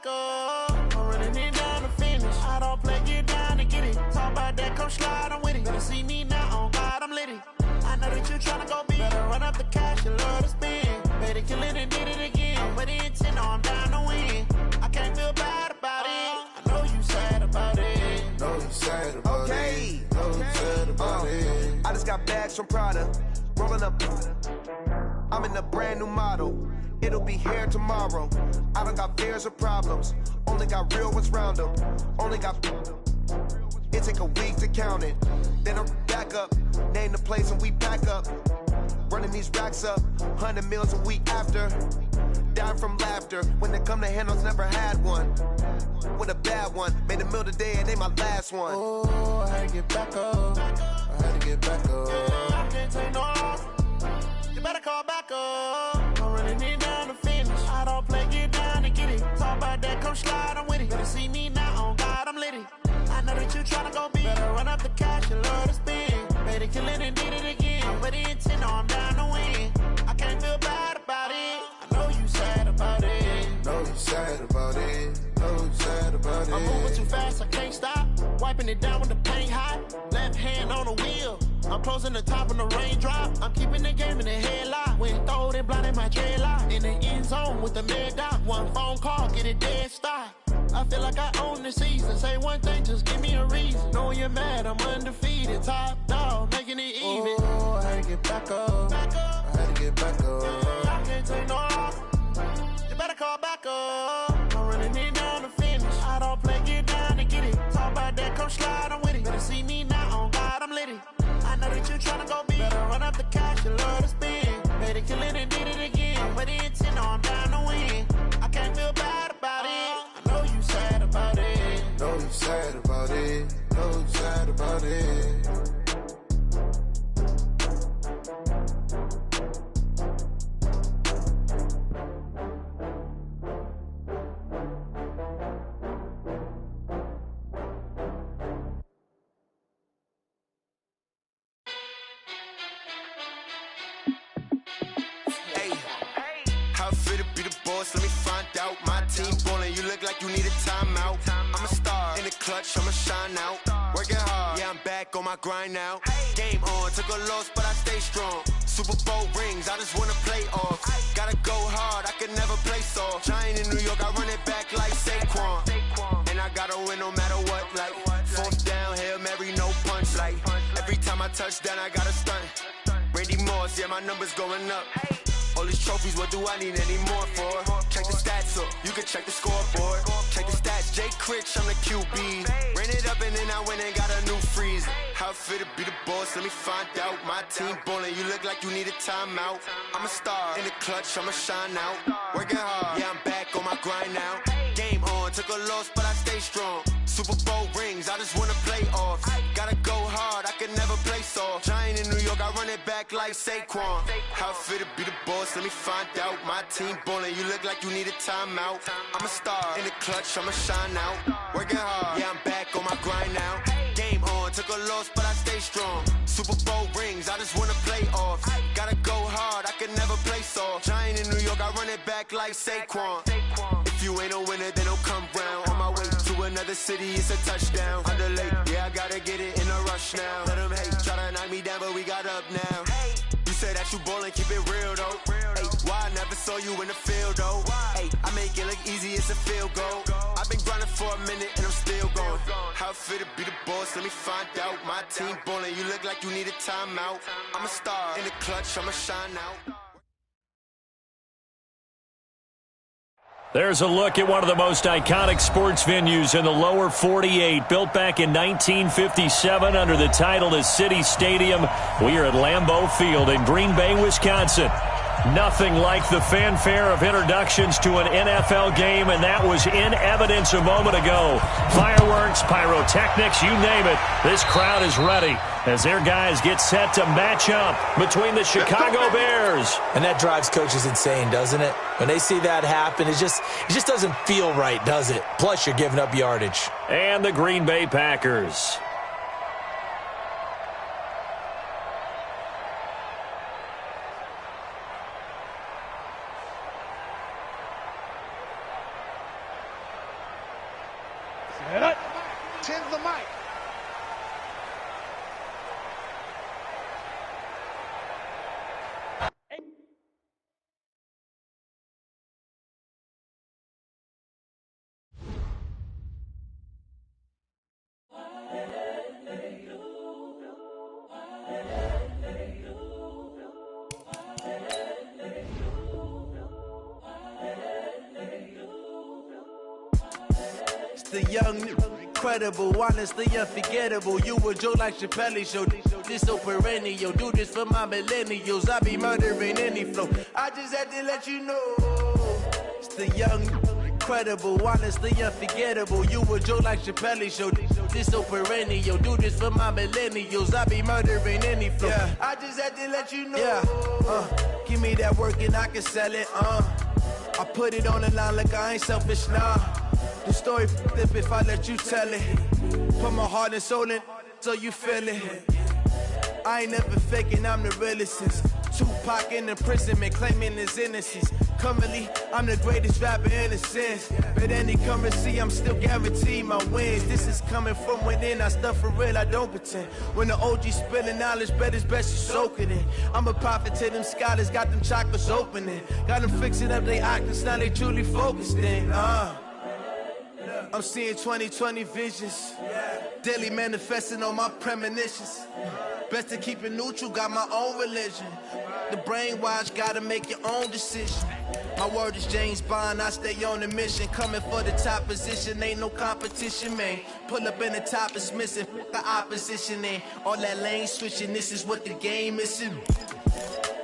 up. I'm running it down to finish. I don't play, get down to get it. Talk about that, come slide, I'm with it. Better see me now, on God, I'm litty. I know that you tryna go big. Better run up the cash, you love to spend. Better kill it and did it again. I'm with the intent, no, I'm down to win. I can't feel bad about it. I know you sad about it. Know you sad about it. Know you sad about it. I just got bags from Prada. Rolling up. I'm in a brand new model. It'll be here tomorrow. I don't got fears or problems. Only got real ones round them. Only got. It take a week to count it. Then I'm back up. Name the place and we pack up. Running these racks up. 100 meals a week after. Dying from laughter. When they come to handles, never had one. With a bad one. Made a meal today and they my last one. Oh, I had to get back up. I had to get back up. I can't take no off. You better call back up. I'm running it down to finish. I don't play, get down to get it. Talk about that, come slide, I'm with it. Better see me now, on God, I'm litty. I know that you tryna go big. Better run up the cash, you love to spend. Better kill it and did it again. I'm with the intent, no, I'm down to win. I can't feel bad about it. I know you sad about it. Know you sad about it. Know you sad about it. I'm moving too fast, I can't stop. Wiping it down with the paint hot. Left hand on the wheel. I'm closing the top of the raindrop. I'm keeping the game in the headlock. When throwed and blinded my dreadlock. In the end zone with the mad dot. One phone call, get it dead stop. I feel like I own the season. Say one thing, just give me a reason. Knowing you're mad, I'm undefeated. Top dog, making it even. Oh, I had to get back up. I had to get back up. I can't take no off. You better call back up. I'm running it down to finish. I don't play, get down to get it. Talk about that, come slide, I'm with it. Better see me now, on God, I'm litty. I know that you tryna go big. Better run up the cash, you love to spend. Better kill it and did it again. I'm with the intent, no, I'm down to win. I can't feel bad about it. I know you sad about it. Know you sad about it. Know you sad about it. Let me find out. My team ballin', you look like you need a timeout. I'm a star in the clutch, I'ma shine out. Working hard, yeah, I'm back on my grind now. Game on, took a loss, but I stay strong. Super Bowl rings, I just wanna play off. Gotta go hard, I can never play soft. Giant in New York, I run it back like Saquon. And I gotta win no matter what, like fourth down, Hail Mary, no punch. Like every time I touch down, I gotta stunt. Randy Moss, yeah, my numbers going up. All these trophies, what do I need any more for? Check the stats up, you can check the scoreboard. Check the stats, Jay Critch, I'm the QB. Ran it up and then I went and got a new freeze. How it feel to be the boss, let me find out. My team ballin', you look like you need a timeout. I'm a star in the clutch, I'ma shine out. Working hard, yeah, I'm back on my grind now. Game on, took a loss, but I stay strong. Super Bowl rings, I just wanna play off. Gotta go hard, I can never play soft. Giant in New York, I run it back like Saquon. How it feel to be the boss, let me find out. My team ballin', you look like you need a timeout. I'm a star in the clutch, I'ma shine out. Working hard, yeah, I'm back on my grind now. Game on, took a loss, but I stay strong. Super Bowl rings, I just wanna play off. Gotta go hard, I can never play soft. Giant in New York, I run it back like Saquon. If you ain't a winner, then don't come round. On my way to another city, it's a touchdown. Underlay, yeah, I gotta get it in a rush now. Let them hate, try to knock me down, but we got up now. You say that you ballin', keep it real though. Hey, why I never saw you in the field though? Hey, I make it look easy, it's a field goal. I've been grinding for a minute and I'm still going. How it feel to be the boss, let me find out. My team ballin', you look like you need a timeout. I'm a star in the clutch, I'ma shine out. There's a look at one of the most iconic sports venues in the lower 48, built back in 1957 under the title of City Stadium. We are at Lambeau Field in Green Bay, Wisconsin. Nothing like the fanfare of introductions to an NFL game, and that was in evidence a moment ago. Fireworks, pyrotechnics, you name it. This crowd is ready as their guys get set to match up between the Chicago Bears. And that drives coaches insane, doesn't it? When they see that happen, it just doesn't feel right, does it? Plus, you're giving up yardage. And the Green Bay Packers. tend to the mic. The young, incredible, honestly unforgettable. You a Joe like Chappelle show. This so perennial. Do this for my millennials. I be murdering any flow. I just had to let you know. It's the young, incredible, honestly unforgettable. You a Joe like Chappelle show. This so perennial. Do this for my millennials. I be murdering any flow. Yeah. I just had to let you know. Yeah. Give me that work and I can sell it. I put it on the line like I ain't selfish, nah. The story flip if I let you tell it. Put my heart and soul in so you feel it. I ain't never faking, I'm the realest since Tupac in imprisonment, claiming his innocence. Currently, I'm the greatest rapper in a sense. But any currency, I'm still guaranteed my wins. This is coming from within, I stuff for real, I don't pretend. When the OG spilling knowledge, bet it's best you soak it in. I'm a prophet to them scholars, got them chakras opening. Got them fixing up they octaves, now they truly focused in. I'm seeing 2020 visions, daily manifesting on my premonitions. Best to keep it neutral, got my own religion. The brainwash, gotta make your own decision. My word is James Bond, I stay on a mission. Coming for the top position, ain't no competition, man. Pull up in the top, it's missing, the opposition in. All that lane switching, this is what the game is.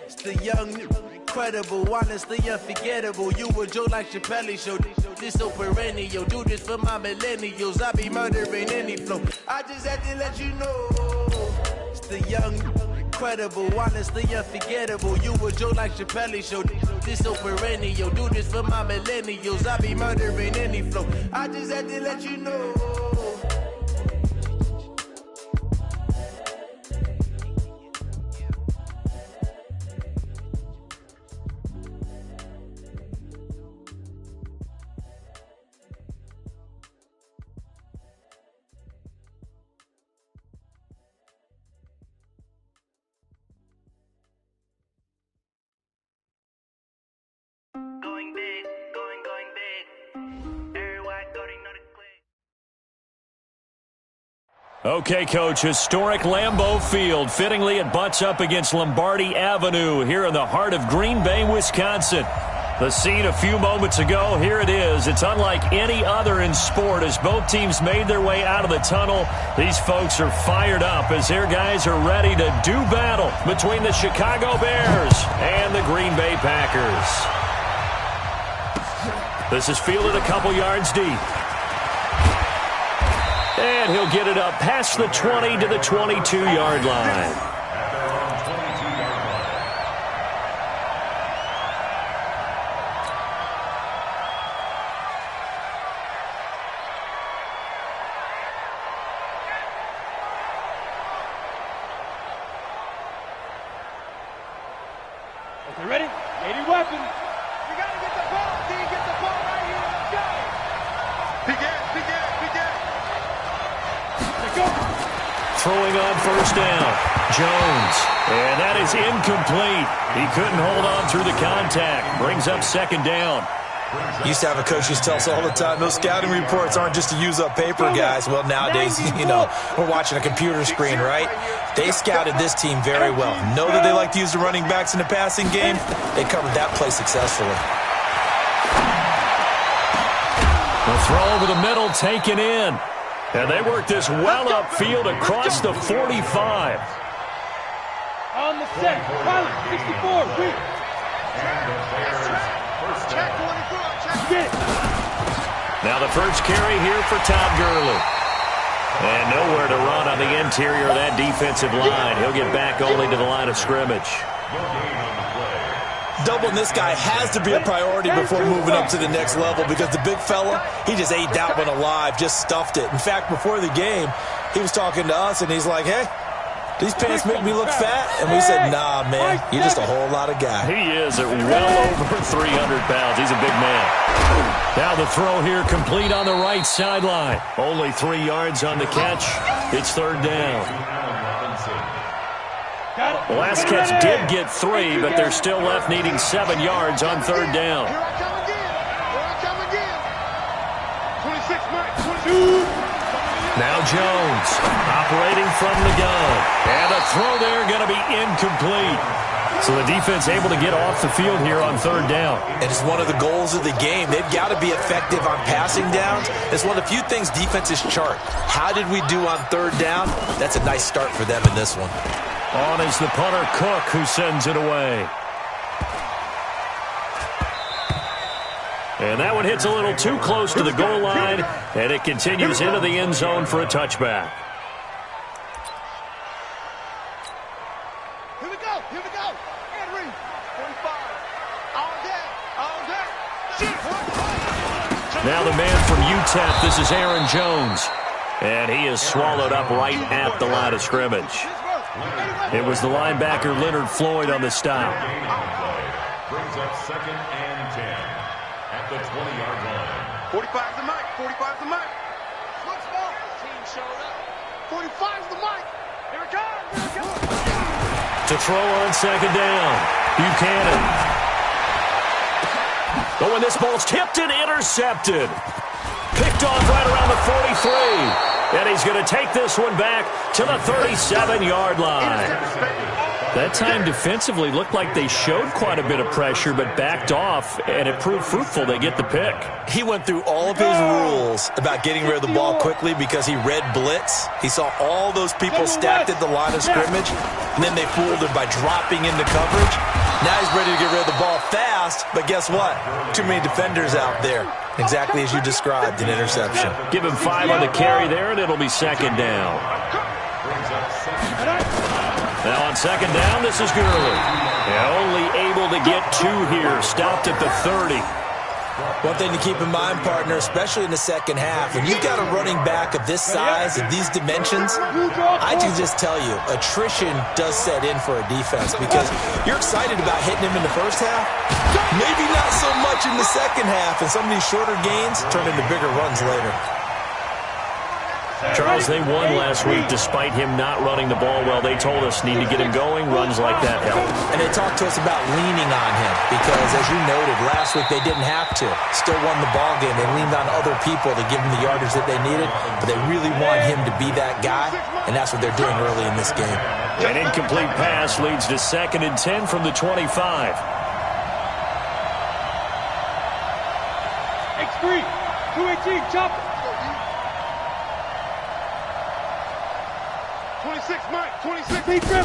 It's the young, incredible, honestly unforgettable. You a Joe like Chappelle show. This so perennial. Do this for my millennials. I be murdering any flow. I just had to let you know. It's the young, incredible, honestly unforgettable. You a Joe like Chappelle show. This so perennial. Do this for my millennials. I be murdering any flow. I just had to let you know. Okay, Coach, historic Lambeau Field. Fittingly, it butts up against Lombardi Avenue here in the heart of Green Bay, Wisconsin. The scene a few moments ago, here it is. It's unlike any other in sport as both teams made their way out of the tunnel. These folks are fired up as their guys are ready to do battle between the Chicago Bears and the Green Bay Packers. This is fielded a couple yards deep. And he'll get it up past the 20 to the 22-yard line. Okay, ready? 80 weapons. You got to get the ball, D. Get the ball right here. Let's go. Begin. Go. Throwing on first down, Jones. And that is incomplete. He couldn't hold on through the contact. Brings up second down. Used to have a coach used to tell us all the time, those scouting reports aren't just to use up paper, guys. Well, nowadays, we're watching a computer screen, right? They scouted this team very well. Know that they like to use the running backs in the passing game. They covered that play successfully. The throw over the middle taken in. And they work this well upfield across the 45. On the set. Pilot, 64. Quick. Check 24. Check. Now the first carry here for Todd Gurley. And nowhere to run on the interior of that defensive line. He'll get back only to the line of scrimmage. Doubling this guy has to be a priority before moving up to the next level because the big fella, he just ate that one alive, just stuffed it. In fact, before the game, he was talking to us, and he's like, hey, These pants make me look fat. And we said, nah, man, you're just a whole lot of guy. He is at well over 300 pounds. He's a big man. Now the throw here complete on the right sideline. Only 3 yards on the catch. It's third down. The last catch did get 3, but they're still left needing 7 yards on third down. Here I come again. Here I come again. 26, Mike. 22. Now Jones operating from the gun. And a throw there going to be incomplete. So the defense able to get off the field here on third down. And it's one of the goals of the game. They've got to be effective on passing downs. It's one of the few things defenses chart. How did we do on third down? That's a nice start for them in this one. On is the punter, Cook, who sends it away. And that one hits a little too close to the goal line, and it continues into the end zone for a touchback. Here we go. Here we go. Henry. 45. All day. All day. Now the man from UTEP, this is Aaron Jones. And he is swallowed up right at the line of scrimmage. It was the linebacker Leonard Floyd on the stop. Brings up 2nd and 10 at the 20-yard line. 45's the mic. 45's the mic. What's up? Team showed up. 45's the mic. Here it comes. Here it comes. To throw on second down. Buchanan. Oh, and this ball's tipped and intercepted. Picked off right around the 43. And he's going to take this one back to the 37-yard line. That time defensively looked like they showed quite a bit of pressure but backed off, and it proved fruitful. They get the pick. He went through all of his rules about getting rid of the ball quickly because he read blitz. He saw all those people stacked at the line of scrimmage, and then they fooled him by dropping into coverage. Now he's ready to get rid of the ball fast, but guess what? Too many defenders out there. Exactly as you described, an interception. Give him 5 on the carry there, and it'll be second down. Now on second down, this is Gurley. And only able to get 2 here. Stopped at the 30. One thing to keep in mind, partner, especially in the second half, when you've got a running back of this size, of these dimensions, I can just tell you, attrition does set in for a defense because you're excited about hitting him in the first half. Maybe not so much in the second half, and some of these shorter gains turn into bigger runs later. Charles, they won last week despite him not running the ball well. They told us need to get him going. Runs like that help. And they talked to us about leaning on him because, as you noted, last week they didn't have to. Still won the ball game. They leaned on other people to give them the yardage that they needed, but they really want him to be that guy, and that's what they're doing early in this game. An incomplete pass leads to 2nd and 10 from the 25. X3. 218. Chop. 26, Mike. 26. Big grip.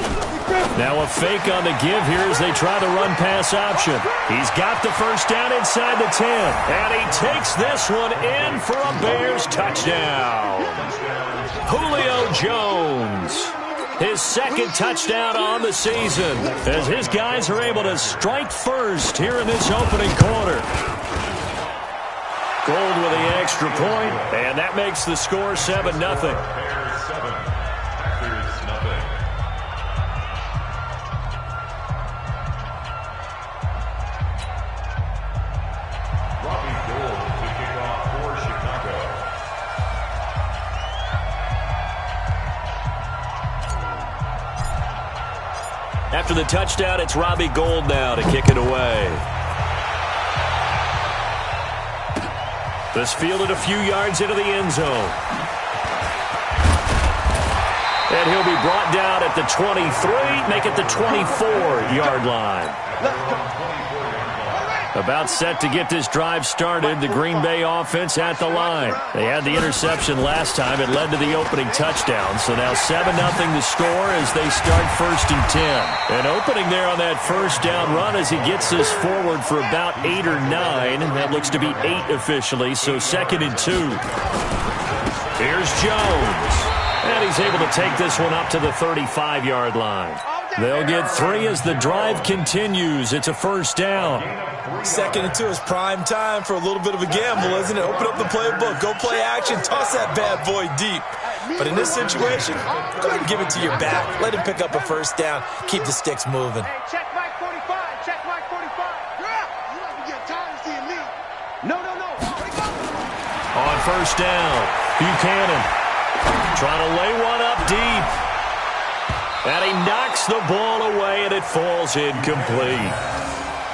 Now a fake on the give here as they try the run-pass option. He's got the first down inside the 10. And he takes this one in for a Bears touchdown. Julio Jones. His 2nd touchdown on the season as his guys are able to strike first here in this opening quarter. Gold with the extra point, and that makes the score 7-0. After the touchdown, it's Robbie Gould now to kick it away. This fielded a few yards into the end zone. And he'll be brought down at the 23, make it the 24-yard line. About set to get this drive started, the Green Bay offense at the line. They had the interception last time. It led to the opening touchdown. So now 7-0 the score as they start 1st and 10. An opening there on that first down run as he gets this forward for about 8 or 9. That looks to be 8 officially, so 2nd and 2. Here's Jones. And he's able to take this one up to the 35-yard line. They'll get 3 as the drive continues. It's a first down. 2nd and 2 is prime time for a little bit of a gamble, isn't it? Open up the playbook, go play action, toss that bad boy deep. But in this situation, go ahead and give it to your back. Let him pick up a first down. Keep the sticks moving. Hey, check Mike 45. Check Mike 45. Yeah, you might be getting tired of seeing me. No. On first down, Buchanan trying to lay one up deep. And he knocks the ball away, and it falls incomplete.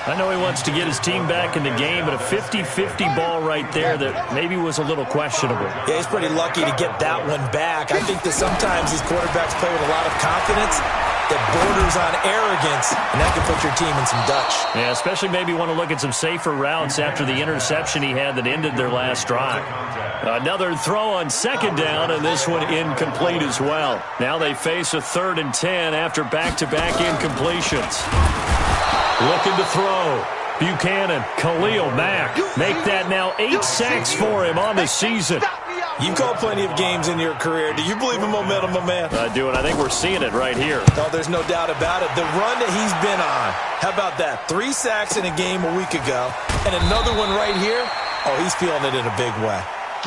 I know he wants to get his team back in the game, but a 50-50 ball right there that maybe was a little questionable. Yeah, he's pretty lucky to get that one back. I think that sometimes these quarterbacks play with a lot of confidence that borders on arrogance, and that can put your team in some Dutch. Yeah, especially maybe want to look at some safer routes after the interception he had that ended their last drive. Another throw on second down, and this one incomplete as well. Now they face a 3rd and 10 after back-to-back incompletions. Looking to throw. Buchanan, Khalil Mack. Make that now 8 sacks for him on the season. You've called plenty of games in your career. Do you believe in momentum, my man? I do, and I think we're seeing it right here. No, there's no doubt about it. The run that he's been on. How about that? 3 sacks in a game a week ago, and another one right here. Oh, he's feeling it in a big way.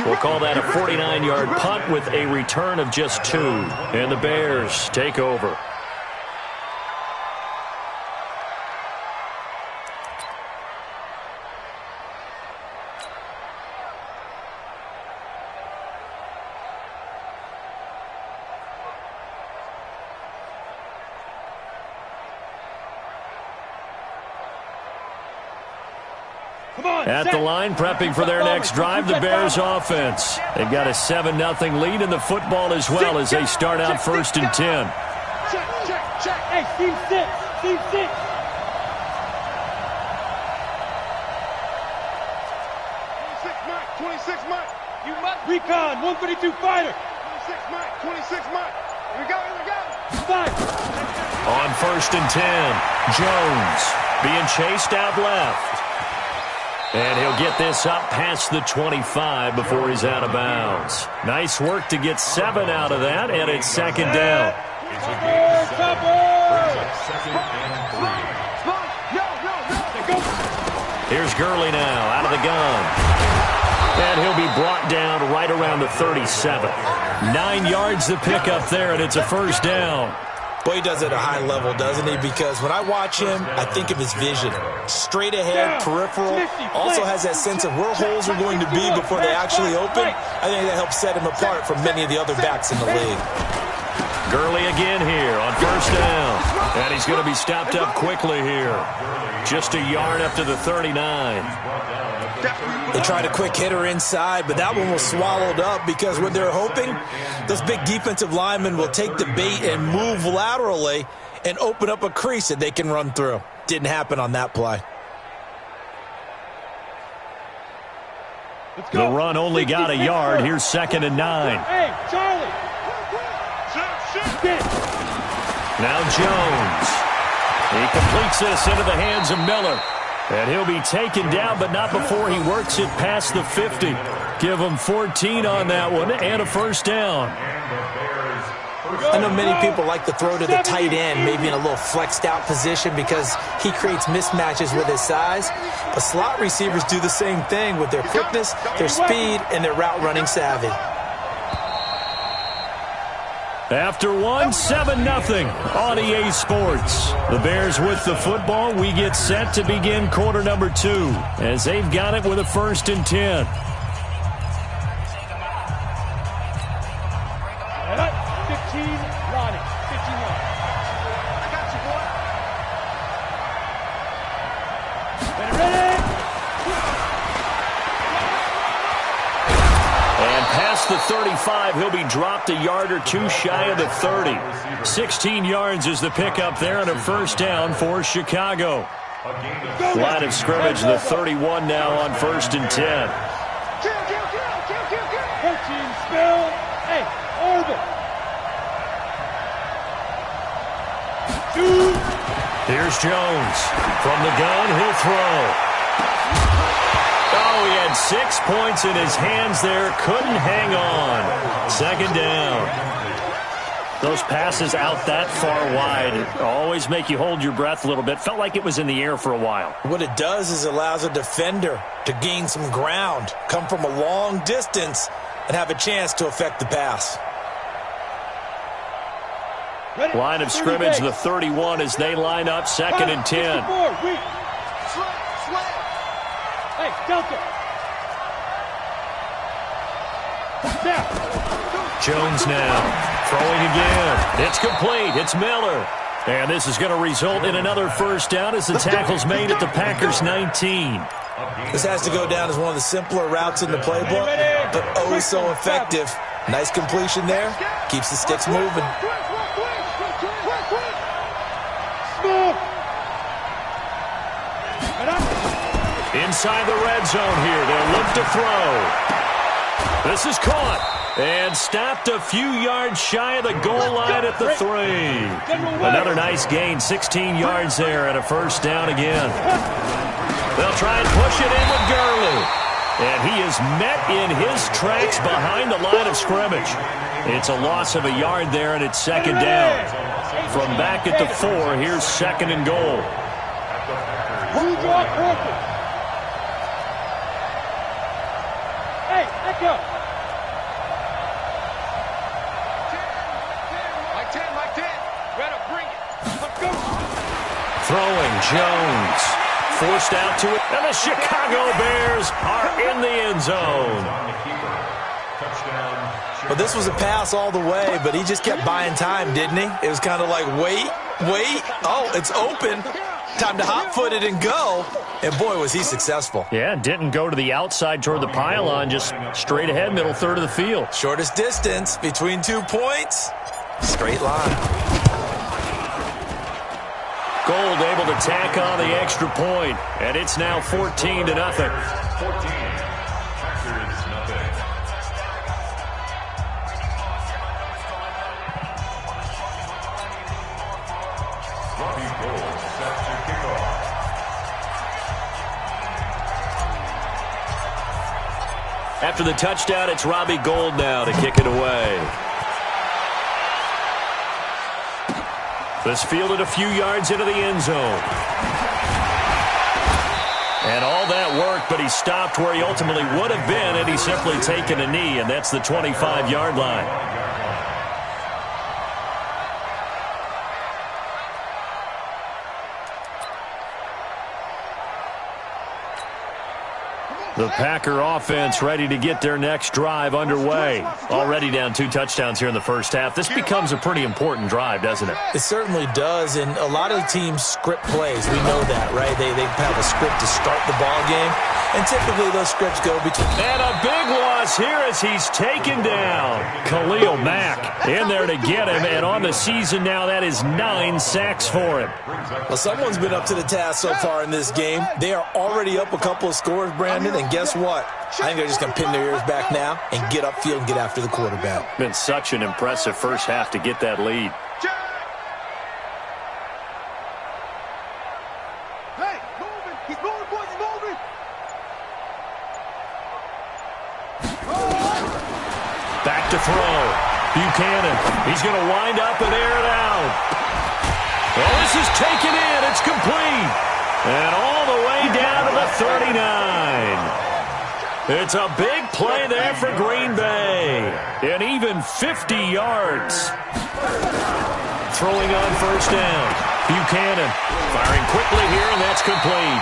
We'll call that a 49-yard punt with a return of just 2. And the Bears take over. At the line, prepping for their next drive, the Bears offense. They've got a 7-0 lead in the football as well as they start out 1st and 10. Check. Hey, Steve 6. 26 Mike. You must. Recon, 132 fighter. 26 Mike. 26 Mike. Here we go. 5. On 1st and 10, Jones being chased out left. And he'll get this up past the 25 before he's out of bounds. Nice work to get 7 out of that, and it's 2nd down. Here's Gurley now out of the gun. And he'll be brought down right around the 37. 9 yards to pick up there, and it's a 1st down. Boy, he does it at a high level, doesn't he? Because when I watch him, I think of his vision. Straight ahead, peripheral. Also has that sense of where holes are going to be before they actually open. I think that helps set him apart from many of the other backs in the league. Gurley again here on 1st down. And he's going to be stopped up quickly here. Just a yard up to the 39. They tried a quick hitter inside, but that one was swallowed up because what they're hoping, those big defensive linemen will take the bait and move laterally and open up a crease that they can run through. Didn't happen on that play. The run only got a yard. Here's 2nd and 9. Hey, Charlie. Now Jones. He completes this into the hands of Miller. And he'll be taken down, but not before he works it past the 50. Give him 14 on that one and a 1st down. I know many people like to throw to the tight end, maybe in a little flexed out position because he creates mismatches with his size. But slot receivers do the same thing with their quickness, their speed, and their route running savvy. After 7-0 on EA Sports. The Bears with the football. We get set to begin quarter number 2 as they've got it with a 1st and 10. 15 Ronnie. 15 Ronnie. I got you, boy. Ready? And past the 35, he'll be dropped a yard or 2 shy of the 30. 16 yards is the pickup there and a 1st down for Chicago. Line of scrimmage, the 31 now on 1st and 10. Protein spill. Hey, orbit. 2. Here's Jones. From the gun, he'll throw. Oh, he had 6 points in his hands there. Couldn't hang on. 2nd down. Those passes out that far wide always make you hold your breath a little bit. Felt like it was in the air for a while. What it does is allows a defender to gain some ground, come from a long distance, and have a chance to affect the pass. Line of scrimmage, the 31 as they line up, 2nd and 10. Hey, Delta. Jones now throwing again. It's complete. It's Miller. And this is going to result in another first down as the tackle's made at the Packers' 19. This has to go down as one of the simpler routes in the playbook, but oh so effective. Nice completion there. Keeps the sticks moving. Inside the red zone here. They'll look to throw. This is caught. And stopped a few yards shy of the goal line at the 3. Another nice gain, 16 yards there and a first down again. They'll try and push it in with Gurley. And he is met in his tracks behind the line of scrimmage. It's a loss of a yard there, and it's 2nd down. From back at the 4, here's 2nd and goal. Hey, echo. Throwing, Jones. Forced out to it, and the Chicago Bears are in the end zone. Well, this was a pass all the way, but he just kept buying time, didn't he? It was kind of like, wait. Oh, it's open. Time to hot-foot it and go. And, boy, was he successful. Yeah, didn't go to the outside toward the pylon, just straight ahead, middle third of the field. Shortest distance between 2 points. Straight line. Gold able to tack on the extra point, and it's now 14-0. 14. Packers nothing. Robbie Gold set to kick off. After the touchdown, it's Robbie Gold now to kick it away. This fielded a few yards into the end zone. And all that work, but he stopped where he ultimately would have been had he simply taken a knee, and that's the 25-yard line. The Packer offense ready to get their next drive underway. Already down 2 touchdowns here in the first half. This becomes a pretty important drive, doesn't it? It certainly does, and a lot of teams script plays. We know that, right? They have a script to start the ball game, and typically those scripts go between. And a big loss here as he's taken down. Khalil Mack in there to get him, and on the season now, that is 9 sacks for him. Well, someone's been up to the task so far in this game. They are already up a couple of scores, Brandon, and guess what? I think they're just going to pin their ears back now and get upfield and get after the quarterback. Been such an impressive first half to get that lead. Hey, moving. He's moving, boys. He's moving. Back to throw. Buchanan. He's going to wind up and air it out. Well, this is taken in. It's complete. And all the way down to the 39. It's a big play there for Green Bay. And even 50 yards. Throwing on first down. Buchanan firing quickly here, and that's complete.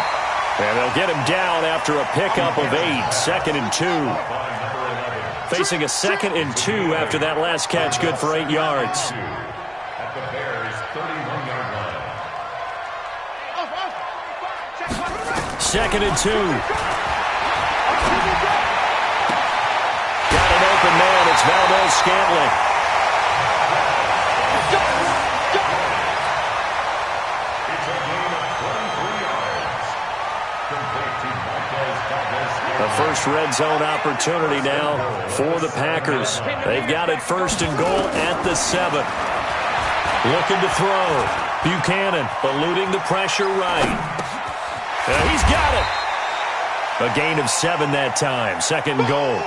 And they'll get him down after a pickup of 8. 2nd and 2. Facing a 2nd and 2 after that last catch, good for 8 yards. At the Bears' 31-yard line. 2nd and 2. Got an open man. It's Valdez-Scantling. It's a gain of 23 yards. Complete to Valdez-Scantling. The first red zone opportunity now for the Packers. They've got it 1st and goal at the 7. Looking to throw. Buchanan eluding the pressure right. And he's got it. A gain of 7 that time. 2nd and goal.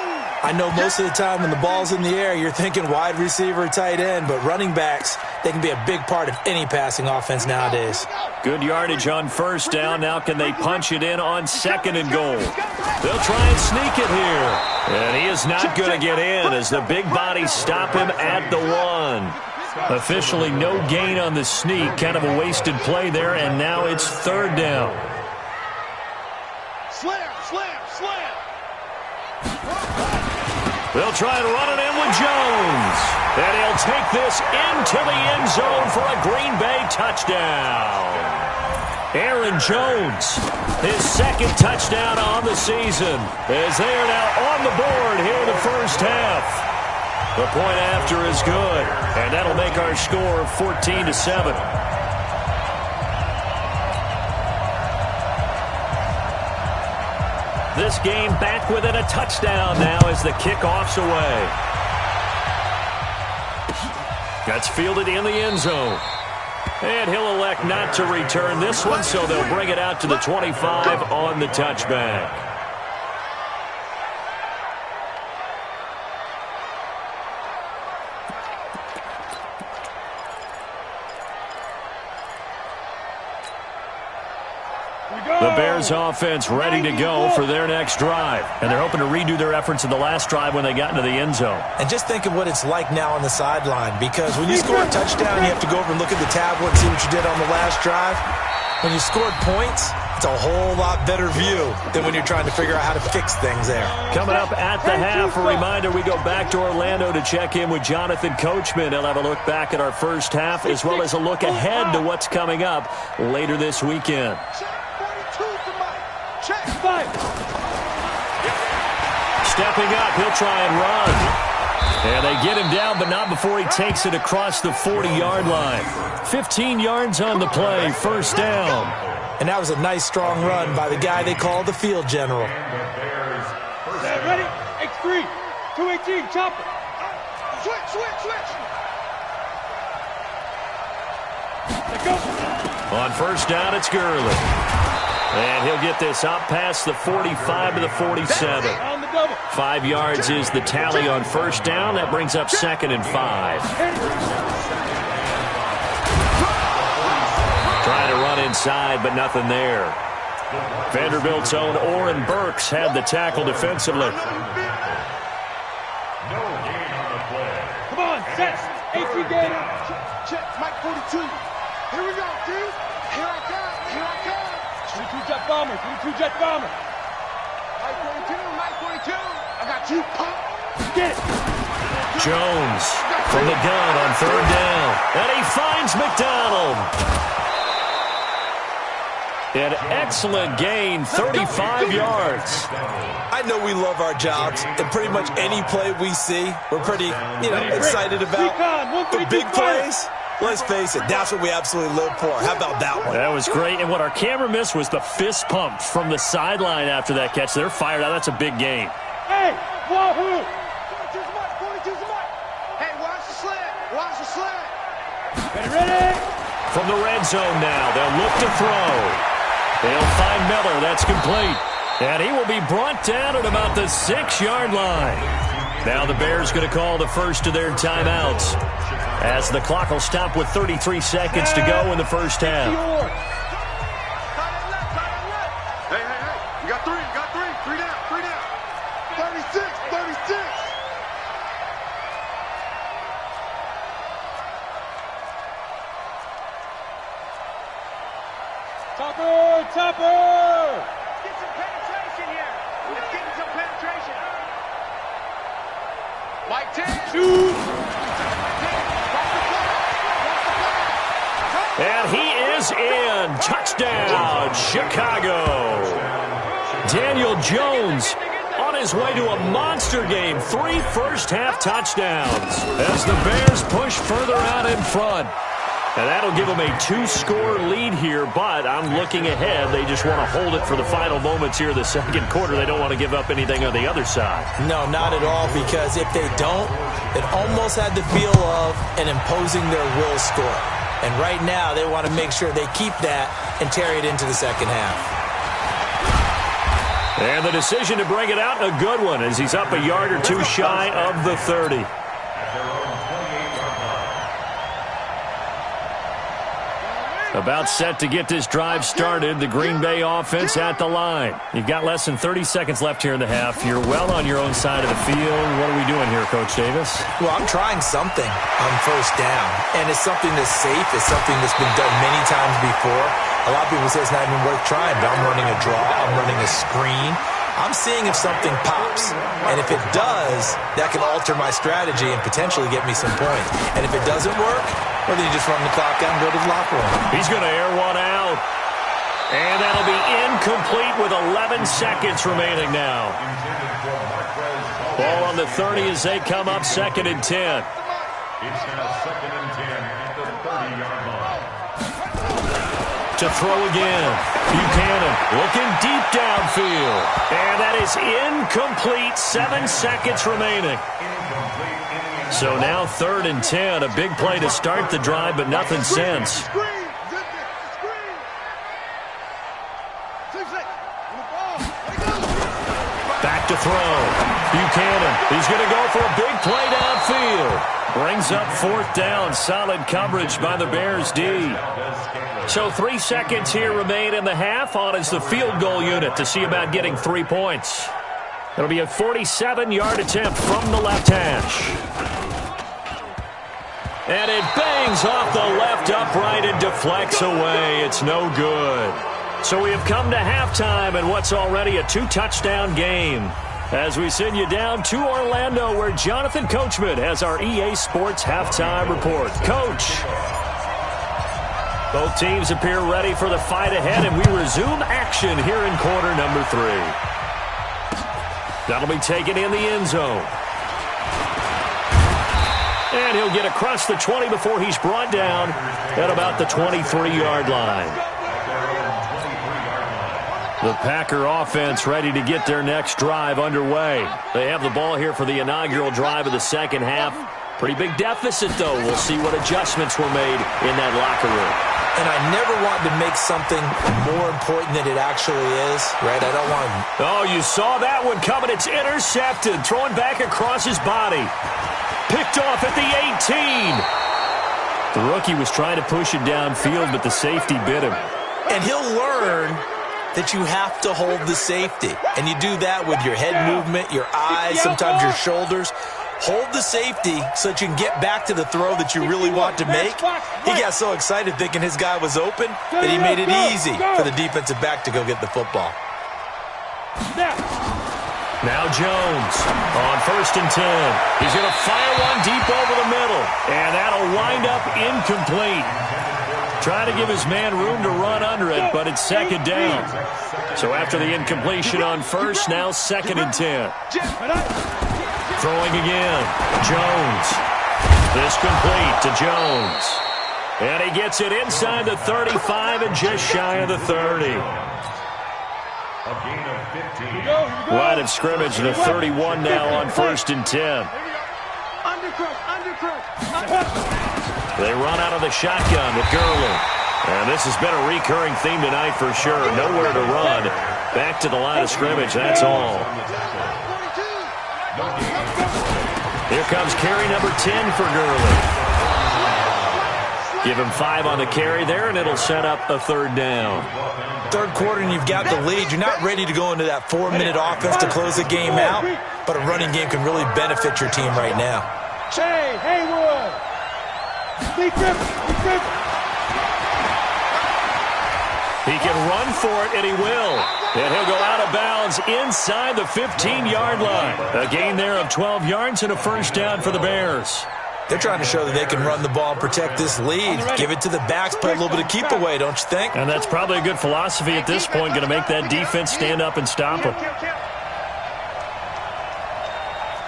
I know most of the time when the ball's in the air, you're thinking wide receiver, tight end, but running backs, they can be a big part of any passing offense nowadays. Good yardage on first down. Now can they punch it in on 2nd and goal? They'll try and sneak it here. And he is not going to get in as the big bodies stop him at the 1. Officially no gain on the sneak. Kind of a wasted play there, and now it's third down. Slam, slam, slam. They'll try and run it in with Jones. And he'll take this into the end zone for a Green Bay touchdown. Aaron Jones, his second touchdown on the season, as they are now on the board here in the first half. The point after is good, and that'll make our score 14-7. This game back within a touchdown now as the kickoff's away. That's fielded in the end zone. And he'll elect not to return this one, so they'll bring it out to the 25 on the touchback. The Bears offense ready to go for their next drive. And they're hoping to redo their efforts in the last drive when they got into the end zone. And just think of what it's like now on the sideline, because when you score a touchdown, you have to go over and look at the tablet and see what you did on the last drive. When you scored points, it's a whole lot better view than when you're trying to figure out how to fix things there. Coming up at the half, a reminder, we go back to Orlando to check in with Jonathan Coachman. He'll have a look back at our first half as well as a look ahead to what's coming up later this weekend. Stepping up, he'll try and run. And they get him down, but not before he takes it across the 40-yard line. 15 yards on the play, first down. And that was a nice, strong run by the guy they call the field general. Ready? X3, 218, chopper. Switch. Let's go. On first down, it's Gurley. And he'll get this up past the 45 to the 47. 5 yards is the tally on first down. That brings up 2nd and 5. Trying to run inside, but nothing there. Vanderbilt's own Oren Burks had the tackle defensively. Come on, set. AC Gator. Check, Mike 42. Here we go, dude. Here I come. 22 jet bomber. Mike 42. I got you, pump. Get it. Jones from the gun on third down. And he finds McDonald. An excellent gain, 35 yards. I know we love our jobs, and pretty much any play we see, we're pretty, excited about. The big plays, let's face it, that's what we absolutely live for. How about that one? That was great, and what our camera missed was the fist pump from the sideline after that catch. They're fired out. That's a big gain. Hey, wahoo! 42's the mark. Hey, watch the slant. Ready? From the red zone now, they'll look to throw. They'll find Miller. That's complete. And he will be brought down at about the 6-yard line. Now the Bears going to call the first of their timeouts, as the clock will stop with 33 seconds to go in the first half. Hey. You got three. Three down. 36. Topper! Get some penetration here. Let's get some penetration. Mike 10. Shoot! And he is in. Touchdown, Chicago. Daniel Jones on his way to a monster game. 3 first-half touchdowns as the Bears push further out in front. And that'll give them a 2-score lead here, but I'm looking ahead. They just want to hold it for the final moments here in the second quarter. They don't want to give up anything on the other side. No, not at all, because if they don't, it almost had the feel of an imposing their will score. And right now, they want to make sure they keep that and carry it into the second half. And the decision to bring it out, a good one, as he's up a yard or two shy of the 30. About set to get this drive started. The Green Bay offense at the line. You've got less than 30 seconds left here in the half. You're well on your own side of the field. What are we doing here, Coach Davis? Well, I'm trying something on first down, and it's something that's safe. It's something that's been done many times before. A lot of people say it's not even worth trying, but I'm running a draw. I'm running a screen. I'm seeing if something pops. And if it does, that can alter my strategy and potentially get me some points. And if it doesn't work, well, then you just run the clock out and go to the locker room. He's going to air one out. And that'll be incomplete with 11 seconds remaining now. Ball on the 30 as they come up 2nd and 10. It's now 2nd and 10 at the 30-yard line. To throw again. Buchanan looking deep downfield. And that is incomplete. 7 seconds remaining. So now 3rd and 10. A big play to start the drive, but nothing since. Back to throw. Buchanan. He's going to go for a big play downfield. Brings up 4th down. Solid coverage by the Bears D. So 3 seconds here remain in the half. On is the field goal unit to see about getting 3 points. It'll be a 47-yard attempt from the left hash. And it bangs off the left upright and deflects away. It's no good. So we have come to halftime in what's already a 2-touchdown game. As we send you down to Orlando, where Jonathan Coachman has our EA Sports halftime report. Coach. Both teams appear ready for the fight ahead, and we resume action here in quarter number 3. That'll be taken in the end zone. And he'll get across the 20 before he's brought down at about the 23-yard line. The Packer offense ready to get their next drive underway. They have the ball here for the inaugural drive of the second half. Pretty big deficit, though. We'll see what adjustments were made in that locker room. And I never want to make something more important than it actually is, right? I don't want to... Oh, you saw that one coming. It's intercepted. Throwing back across his body. Picked off at the 18. The rookie was trying to push it downfield, but the safety bit him. And he'll learn that you have to hold the safety. And you do that with your head movement, your eyes, sometimes your shoulders. Hold the safety so that you can get back to the throw that you really want to make. He got so excited thinking his guy was open that he made it easy for the defensive back to go get the football. Now Jones on 1st and 10. He's going to fire one deep over the middle. And that'll wind up incomplete. Trying to give his man room to run under it, but it's 2nd down. So after the incompletion on 1st, now 2nd and 10. Throwing again. Jones. This complete to Jones. And he gets it inside the 35 and just shy of the 30. Line of scrimmage, the 31 now on 1st and 10. They run out of the shotgun with Gurley. And this has been a recurring theme tonight for sure. Nowhere to run. Back to the line of scrimmage, that's all. Here comes carry number 10 for Gurley. Give him 5 on the carry there, and it'll set up a 3rd down. 3rd quarter, and you've got the lead. You're not ready to go into that 4-minute offense to close the game out, but a running game can really benefit your team right now. Shane Haywood. Be Griffin. He can run for it, and he will. And he'll go out of bounds inside the 15-yard line. A gain there of 12 yards and a 1st down for the Bears. They're trying to show that they can run the ball and protect this lead. Give it to the backs, play a little bit of keep away, don't you think? And that's probably a good philosophy at this point, going to make that defense stand up and stop them.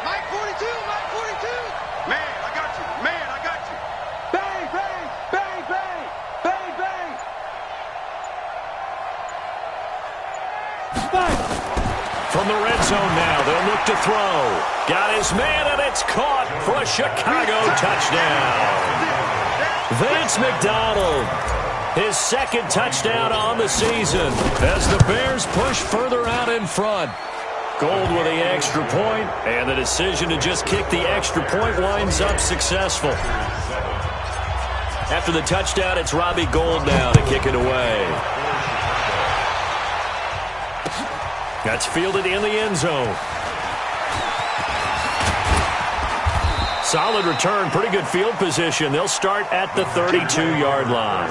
Mike 42. Man, I got you. Bang, bang, bang, bang, bang, bang. From the red zone now, they'll look to throw. Got his man, and it's caught for a Chicago touchdown. Vince McDonald, his 2nd touchdown on the season as the Bears push further out in front. Gold with the extra point, and the decision to just kick the extra point winds up successful. After the touchdown, it's Robbie Gould now to kick it away. That's fielded in the end zone. Solid return, pretty good field position. They'll start at the 32-yard line.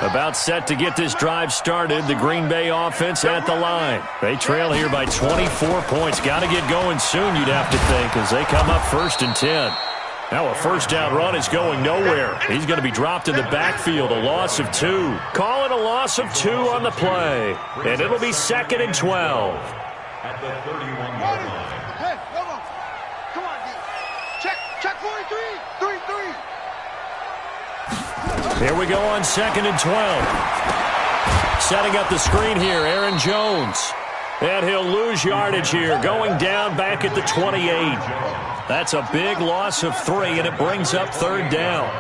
About set to get this drive started. The Green Bay offense at the line. They trail here by 24 points. Got to get going soon, you'd have to think, as they come up 1st and 10. Now a first down run is going nowhere. He's going to be dropped in the backfield, a loss of 2. Call it a loss of 2 on the play. And it'll be 2nd and 12. At the 31-yard line. Hey, come on. Come on, D. Check 43. 3-3. Here we go on 2nd and 12. Setting up the screen here, Aaron Jones. And he'll lose yardage here, going down back at the 28. That's a big loss of 3, and it brings up 3rd down.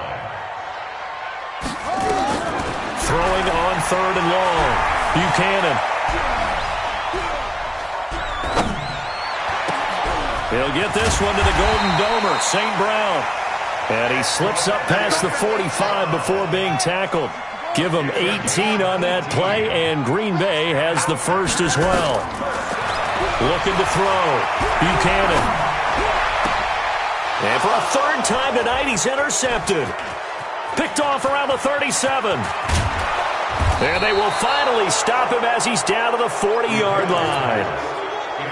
Throwing on 3rd and long. Buchanan. He'll get this one to the Golden Domer, St. Brown. And he slips up past the 45 before being tackled. Give him 18 on that play, and Green Bay has the first as well. Looking to throw. Buchanan. And for a 3rd time tonight, he's intercepted. Picked off around the 37. And they will finally stop him as he's down to the 40-yard line.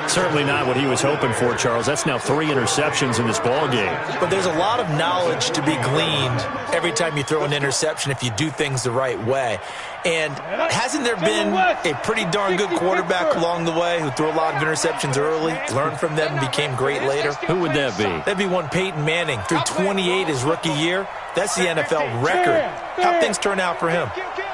Certainly not what he was hoping for, Charles. That's now 3 interceptions in this ballgame. But there's a lot of knowledge to be gleaned every time you throw an interception if you do things the right way. And hasn't there been a pretty darn good quarterback along the way who threw a lot of interceptions early, learned from them, and became great later? Who would that be? That'd be one Peyton Manning. Threw 28 his rookie year. That's the NFL record. How'd things turn out for him?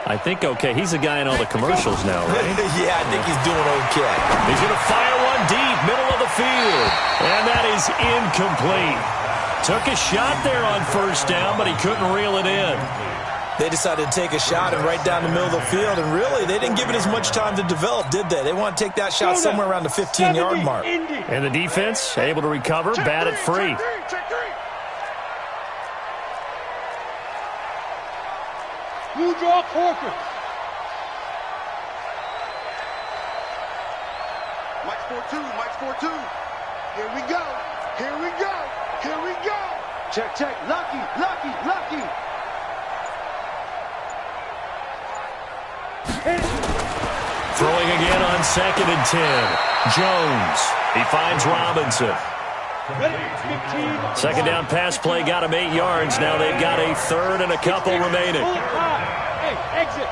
I think okay. He's the guy in all the commercials now, right? Yeah, I think he's doing okay. He's going to fire one deep, middle of the field. And that is incomplete. Took a shot there on 1st down, but he couldn't reel it in. They decided to take a shot and right down the middle of the field, and really, they didn't give it as much time to develop, did they? They want to take that shot somewhere around the 15-yard mark. And the defense able to recover, bat it free. Blue draw quarter. Mike's 4-2. Mike's 4-2. Here we go. Here we go. Here we go. Check. Lucky. Throwing again on 2nd and 10. Jones. He finds Robinson. 2nd down pass play got him 8 yards. Now they've got a 3rd and a couple remaining. Hey, exit.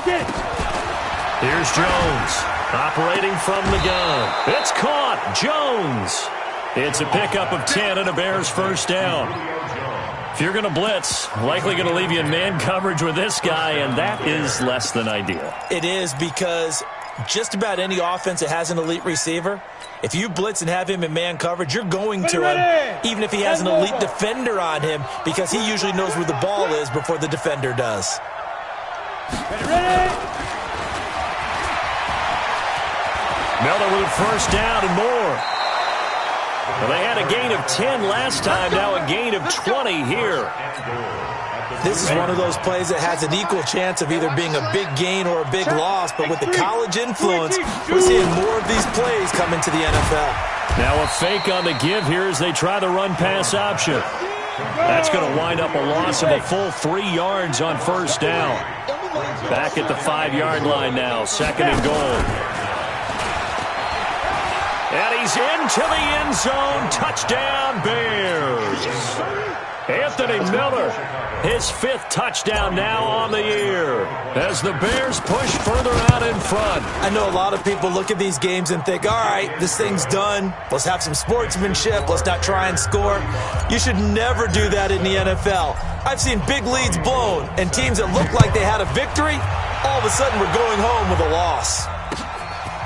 Get it. Here's Jones operating from the gun. It's caught. Jones. It's a pickup of 10 and a Bears 1st down. If you're going to blitz, likely going to leave you in man coverage with this guy, and that is less than ideal. It is, because just about any offense that has an elite receiver, if you blitz and have him in man coverage, you're going to him, even if he has an elite defender on him, because he usually knows where the ball is before the defender does. Miller with a 1st down and more. Well, they had a gain of 10 last time, now a gain of 20 here. This is one of those plays that has an equal chance of either being a big gain or a big loss, but with the college influence, we're seeing more of these plays come into the NFL. Now a fake on the give here as they try the run-pass option. That's going to wind up a loss of a full 3 yards on 1st down. Back at the 5-yard line now, 2nd and goal. And he's into the end zone. Touchdown, Bears. Anthony Miller, his 5th touchdown now on the year as the Bears push further out in front. I know a lot of people look at these games and think, all right, this thing's done. Let's have some sportsmanship. Let's not try and score. You should never do that in the NFL. I've seen big leads blown and teams that look like they had a victory, all of a sudden we're going home with a loss.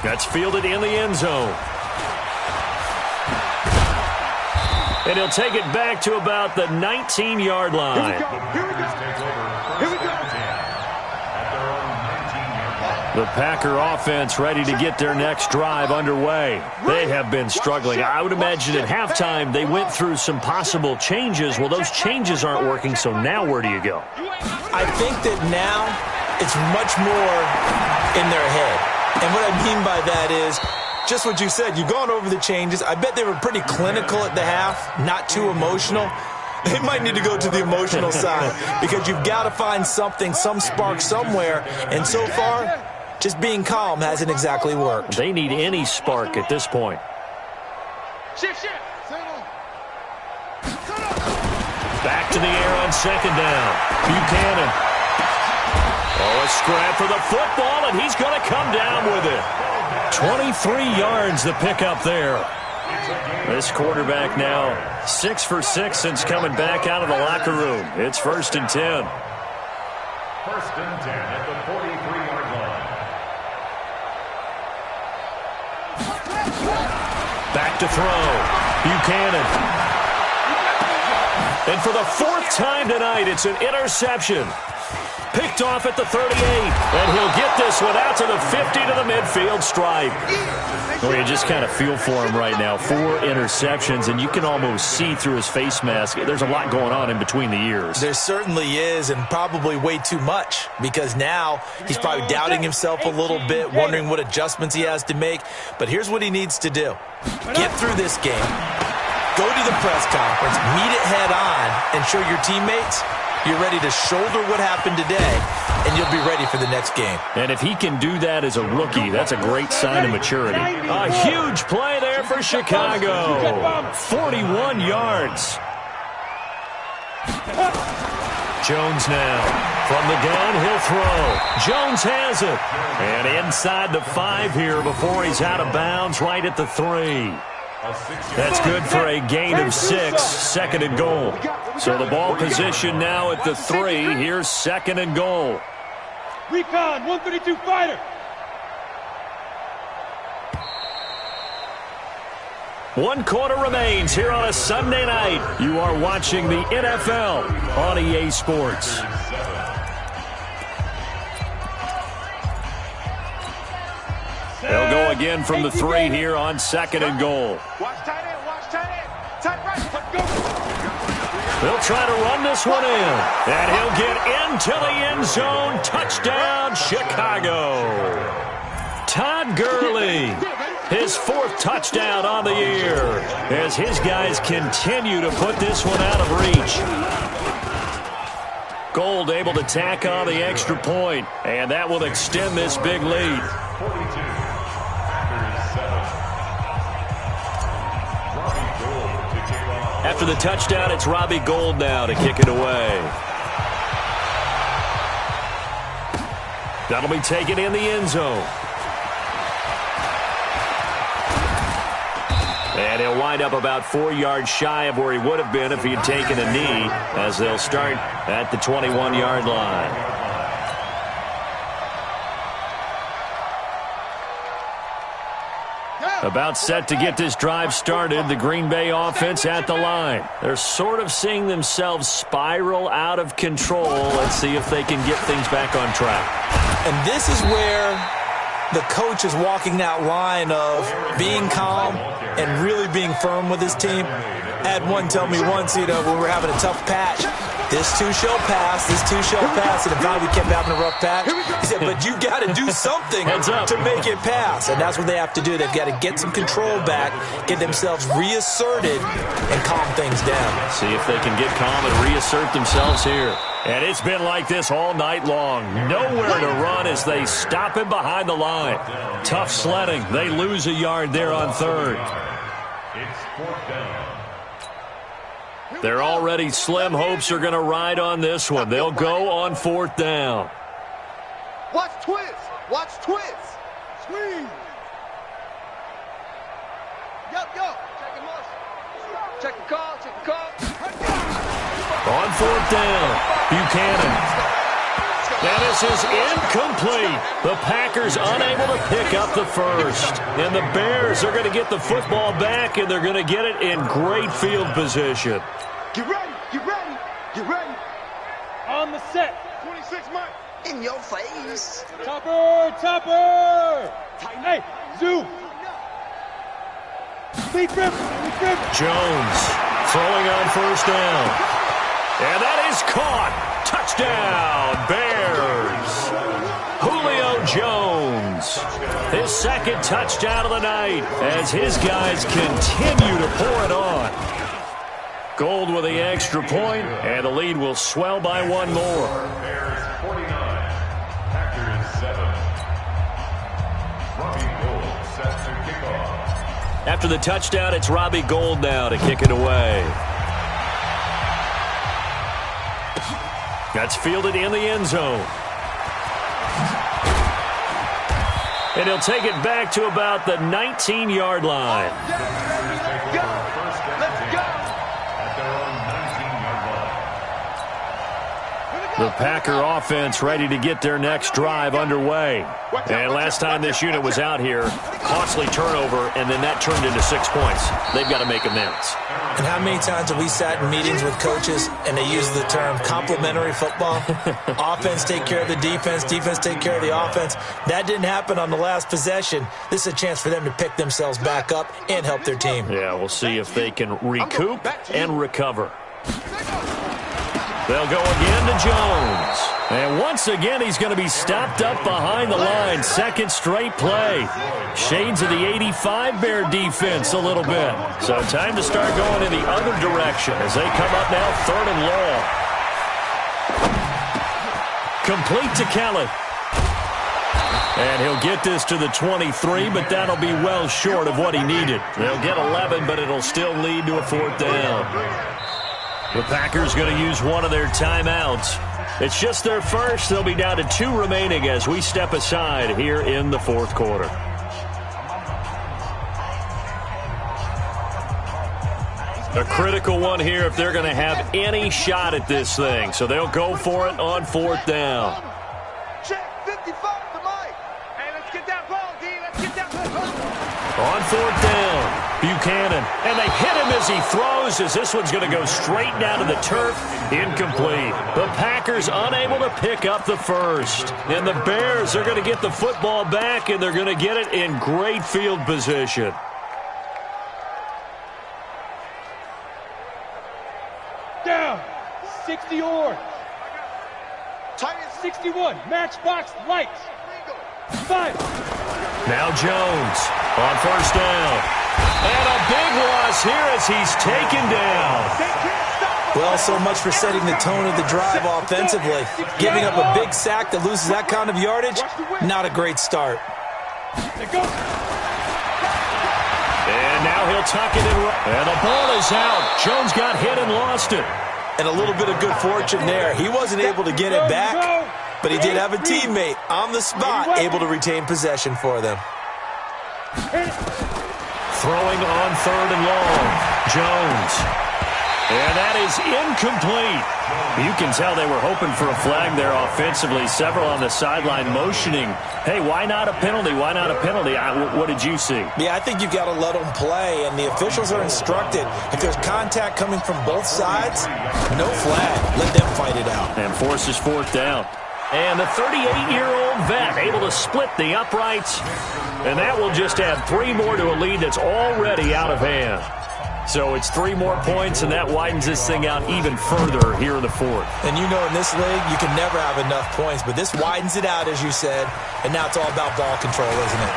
That's fielded in the end zone. And he'll take it back to about the 19-yard line. Here we go. The Packer offense ready to get their next drive underway. They have been struggling. I would imagine at halftime they went through some possible changes. Well, those changes aren't working, so now where do you go? I think that now it's much more in their head. And what I mean by that is just what you said. You've gone over the changes. I bet they were pretty clinical at the half, not too emotional. They might need to go to the emotional side because you've got to find something, some spark somewhere. And so far, just being calm hasn't exactly worked. They need any spark at this point. Back to the air on second down. Buchanan. Oh, a scrap for the football, and he's going to come down with it. 23 yards the pickup there. This quarterback now 6 for 6 since coming back out of the locker room. It's 1st and 10. 1st and 10 at the 43-yard line. Back to throw. Buchanan. And for the 4th time tonight, it's an interception. Picked off at the 38. And he'll get this one out to the 50 to the midfield stripe. Well, you just kind of feel for him right now. 4 interceptions, and you can almost see through his face mask. There's a lot going on in between the ears. There certainly is, and probably way too much, because now he's probably doubting himself a little bit, wondering what adjustments he has to make. But here's what he needs to do. Get through this game. Go to the press conference, meet it head on, and show your teammates you're ready to shoulder what happened today, and you'll be ready for the next game. And if he can do that as a rookie, that's a great sign of maturity. A huge play there for Chicago. 41 yards. Jones now from the gun, he'll throw. Jones has it. And inside the 5 here before he's out of bounds right at the 3. That's good for a gain of 6, 2nd and goal. So the ball position now at the 3. Here's 2nd and goal. Recon, 132 fighter. One quarter remains here on a Sunday night. You are watching the NFL on EA Sports. They'll go again from the 3 here on 2nd and goal. Watch tight end, watch tight end. Tight right, let's go. They'll try to run this one in. And he'll get into the end zone. Touchdown, Chicago. Todd Gurley, his 4th touchdown on the year, as his guys continue to put this one out of reach. Gold able to tack on the extra point, and that will extend this big lead. 42. After the touchdown, it's Robbie Gould now to kick it away. That'll be taken in the end zone. And he'll wind up about 4 yards shy of where he would have been if he had taken a knee, as they'll start at the 21-yard line. About set to get this drive started, the Green Bay offense at the line. They're sort of seeing themselves spiral out of control. Let's see if they can get things back on track. And this is where the coach is walking that line of being calm and really being firm with his team. I had one tell me once, when we were having a tough patch, this too shall pass, this too shall pass. And if we kept having a rough patch, he said, but you got to do something to make it pass. And that's what they have to do. They've got to get some control back, get themselves reasserted, and calm things down. See if they can get calm and reassert themselves here. And it's been like this all night long. Nowhere to run as they stop him behind the line. Tough sledding. They lose a yard there on 3rd. It's 4th down. Their already slim hopes are going to ride on this one. They'll go on 4th down. Watch twist. Watch twist. Swing. Yup. Check the motion. Check the call. Check the call. On 4th down, Buchanan. And this is incomplete. The Packers unable to pick up the first. And the Bears are going to get the football back, and they're going to get it in great field position. Get ready. Get ready. Get ready. On the set. 26 Mike. In your face. Topper! Hey, zoom. Jones throwing on first down. And that is caught. Touchdown, Bears. Julio Jones. His second touchdown of the night as his guys continue to pour it on. Gold with the extra point, and the lead will swell by one more. Bears 49, Packers 7. Robbie Gould set to kick off. After the touchdown, it's Robbie Gould now to kick it away. That's fielded in the end zone. And he'll take it back to about the 19-yard line. The Packer offense ready to get their next drive underway. And last time this unit was out here, costly turnover, and then that turned into 6 points. They've got to make amends. And how many times have we sat in meetings with coaches and they use the term complementary football? Offense take care of the defense, defense take care of the offense. That didn't happen on the last possession. This is a chance for them to pick themselves back up and help their team. Yeah, we'll see if they can recoup and recover. They'll go again to Jones. And once again, he's going to be stopped up behind the line. Second straight play. Shades of the 85 Bear defense a little bit. So time to start going in the other direction as they come up now 3rd and long. Complete to Kelly. And he'll get this to the 23, but that'll be well short of what he needed. They'll get 11, but it'll still lead to a 4th down. The Packers going to use one of their timeouts. It's just their first. They'll be down to 2 remaining as we step aside here in the 4th quarter. A critical one here if they're going to have any shot at this thing. So they'll go for it on 4th down. Check 55 to Mike. Hey, let's get that ball, D. Let's get that ball. On 4th down. Buchanan, and they hit him as he throws as this one's going to go straight down to the turf. Incomplete. The Packers unable to pick up the first. And the Bears are going to get the football back, and they're going to get it in great field position. Down. 60 orange. Titan 61. Matchbox lights. 5. Now Jones on first down. And a big loss here as he's taken down. Well, so much for setting the tone of the drive offensively. Giving up a big sack that loses that kind of yardage, not a great start. And now he'll tuck it in. And the ball is out. Jones got hit and lost it. And a little bit of good fortune there. He wasn't able to get it back, but he did have a teammate on the spot able to retain possession for them. Throwing on 3rd and long. Jones. And that is incomplete. You can tell they were hoping for a flag there offensively. Several on the sideline motioning. Hey, why not a penalty? Why not a penalty? What did you see? Yeah, I think you've got to let them play, and the officials are instructed. If there's contact coming from both sides, no flag. Let them fight it out. And forces 4th down. And the 38-year-old vet able to split the uprights. And that will just add 3 more to a lead that's already out of hand. So it's 3 more points, and that widens this thing out even further here in the 4th. And you know in this league, you can never have enough points. But this widens it out, as you said. And now it's all about ball control, isn't it?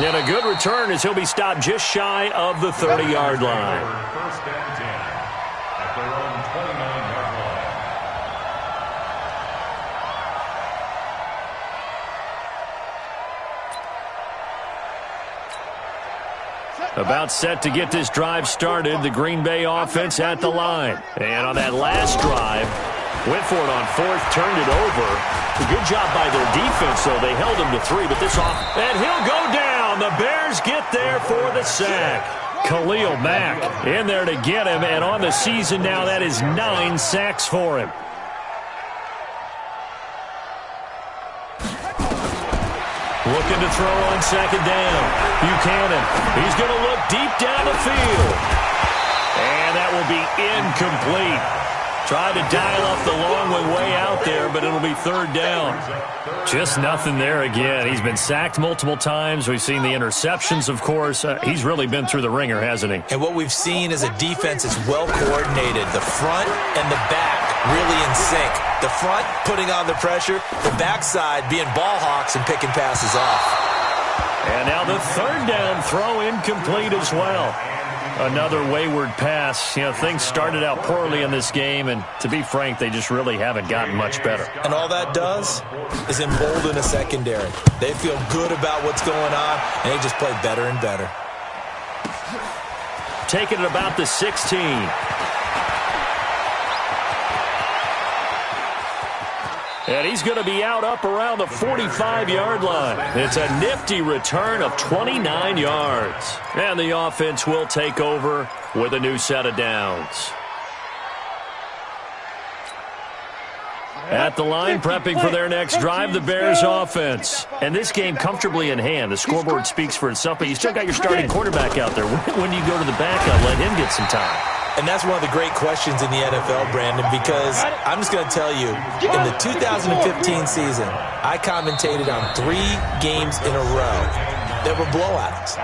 And a good return as he'll be stopped just shy of the 30-yard line. First and 10 at their own 29-yard line. About set to get this drive started, the Green Bay offense at the line. And on that last drive, went for it on 4th, turned it over. A good job by their defense, though. They held him to 3, but this off. And he'll go down. The Bears get there for the sack. Khalil Mack in there to get him, and on the season now, that is 9 sacks for him. Looking to throw on 2nd down. Buchanan, he's going to look deep down the field. And that will be incomplete. Tried to dial up the long way out there, but it'll be third down. Just nothing there again. He's been sacked multiple times. We've seen the interceptions, of course. He's really been through the ringer, hasn't he? And what we've seen is a defense that's well coordinated. The front and the back really in sync. The front putting on the pressure, the backside being ball hawks and picking passes off. And now the third down throw incomplete as well. Another wayward pass. You know, things started out poorly in this game, and to be frank, they just really haven't gotten much better. And all that does is embolden a secondary. They feel good about what's going on, and they just play better and better. Taking it about the 16. And he's going to be out up around the 45-yard line. It's a nifty return of 29 yards. And the offense will take over with a new set of downs. At the line, prepping for their next drive, the Bears offense. And this game comfortably in hand. The scoreboard speaks for itself, but you still got your starting quarterback out there. When do you go to the backup, let him get some time? And that's one of the great questions in the NFL, Brandon, because I'm just going to tell you, in the 2015 season, I commentated on 3 games in a row that were blowouts.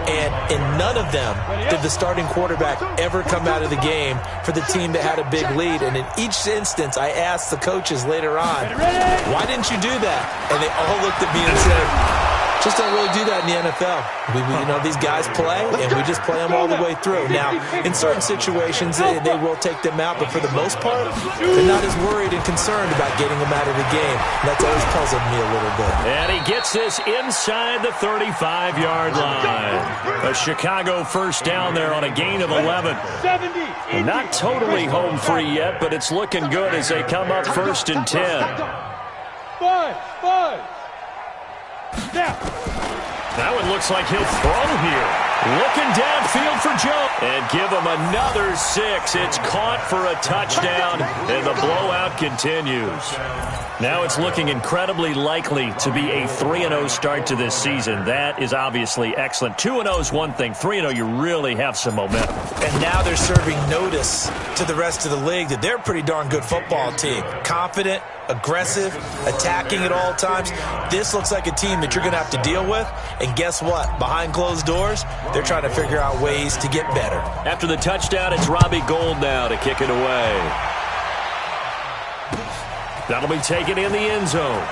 And in none of them did the starting quarterback ever come out of the game for the team that had a big lead. And in each instance, I asked the coaches later on, why didn't you do that? And they all looked at me and said, just don't really do that in the NFL. You know, these guys play, and we just play them all the way through. Now, in certain situations, they will take them out, but for the most part, they're not as worried and concerned about getting them out of the game. And that's always puzzled me a little bit. And he gets this inside the 35-yard line. A Chicago first down there on a gain of 11. Not totally home free yet, but it's looking good as they come up 1st and 10. 5. That one looks like he'll throw here. Looking downfield for Joe. And give him another 6. It's caught for a touchdown, and the blowout continues. Now it's looking incredibly likely to be a 3-0 start to this season. That is obviously excellent. 2-0 is one thing. 3-0, you really have some momentum. And now they're serving notice to the rest of the league that they're a pretty darn good football team. Confident, aggressive, attacking at all times. This looks like a team that you're going to have to deal with. And guess what? Behind closed doors, they're trying to figure out ways to get better. After the touchdown, it's Robbie Gould now to kick it away. That'll be taken in the end zone.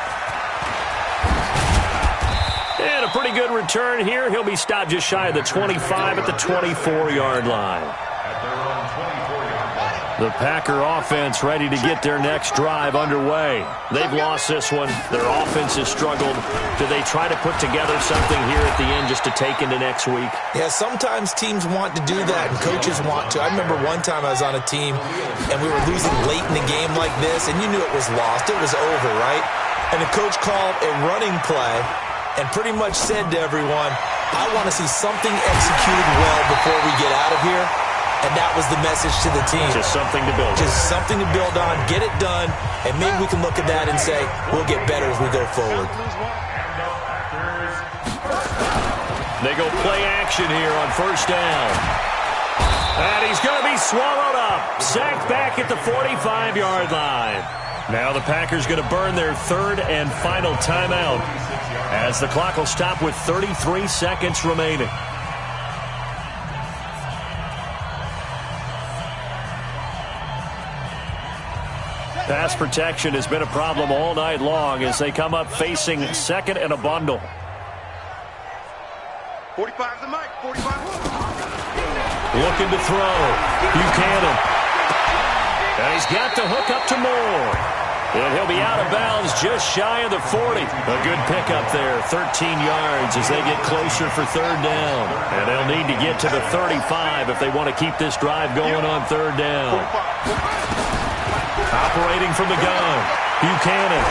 And a pretty good return here. He'll be stopped just shy of the 25 at the 24-yard line. The Packer offense ready to get their next drive underway. They've lost this one. Their offense has struggled. Do they try to put together something here at the end just to take into next week? Yeah, sometimes teams want to do that, and coaches want to. I remember one time I was on a team, and we were losing late in the game like this, and you knew it was lost. It was over, right? And the coach called a running play and pretty much said to everyone, I want to see something executed well before we get out of here. And that was the message to the team. Just something to build on. Just something to build on, get it done, and maybe we can look at that and say, we'll get better as we go forward. They go play action here on first down. And he's going to be swallowed up. Sacked back at the 45-yard line. Now the Packers going to burn their 3rd and final timeout as the clock will stop with 33 seconds remaining. Pass protection has been a problem all night long as they come up facing 2nd and a bundle. 45 the mic, 45. Looking to throw. Buchanan. And he's got the hook up to Moore. And he'll be out of bounds just shy of the 40. A good pickup there, 13 yards as they get closer for 3rd down. And they'll need to get to the 35 if they want to keep this drive going on 3rd down. Operating from the gun, Buchanan.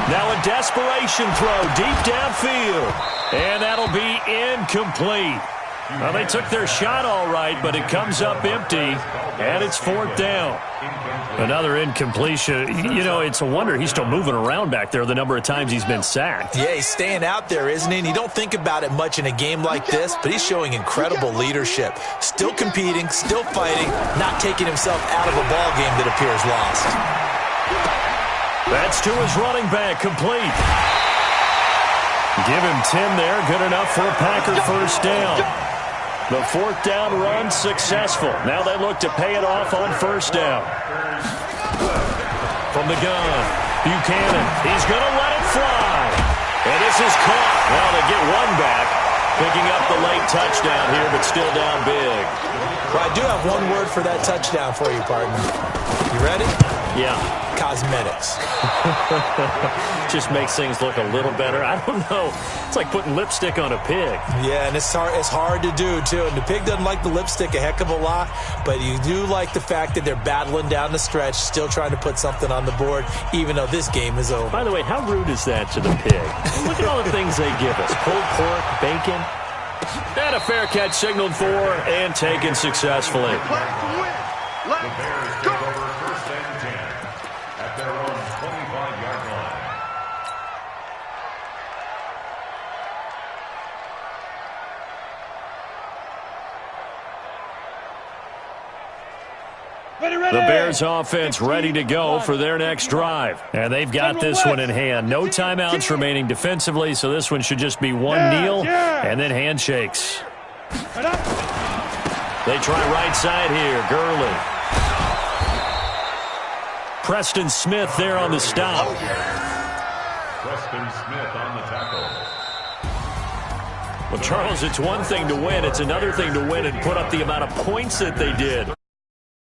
Now a desperation throw deep downfield. And that'll be incomplete. Well, they took their shot all right, but it comes up empty, and it's 4th down. Another incompletion. You know, it's a wonder he's still moving around back there the number of times he's been sacked. Yeah, he's staying out there, isn't he? And you don't think about it much in a game like this, but he's showing incredible leadership. Still competing, still fighting, not taking himself out of a ball game that appears lost. That's to his running back, complete. Give him 10 there, good enough for a Packer first down. The 4th down run successful. Now they look to pay it off on first down. From the gun, Buchanan. He's going to let it fly. And this is caught. Well, they get one back. Picking up the late touchdown here, but still down big. Well, I do have one word for that touchdown for you, partner. You ready? Yeah. Cosmetics. Just makes things look a little better. I don't know. It's like putting lipstick on a pig. Yeah, and it's hard to do, too. And the pig doesn't like the lipstick a heck of a lot, but you do like the fact that they're battling down the stretch, still trying to put something on the board, even though this game is over. By the way, how rude is that to the pig? Look at all the things they give us. Pulled pork, bacon. And a fair catch signaled for and taken successfully. The Bears take over 1st and 10 at their own 25-yard line. The Bears offense ready to go for their next drive. And they've got this one in hand. No timeouts remaining defensively, so this one should just be one kneel and then handshakes. They try right side here. Gurley. Preston Smith there on the stop. Preston Smith on the tackle. Well, Charles, it's one thing to win. It's another thing to win and put up the amount of points that they did.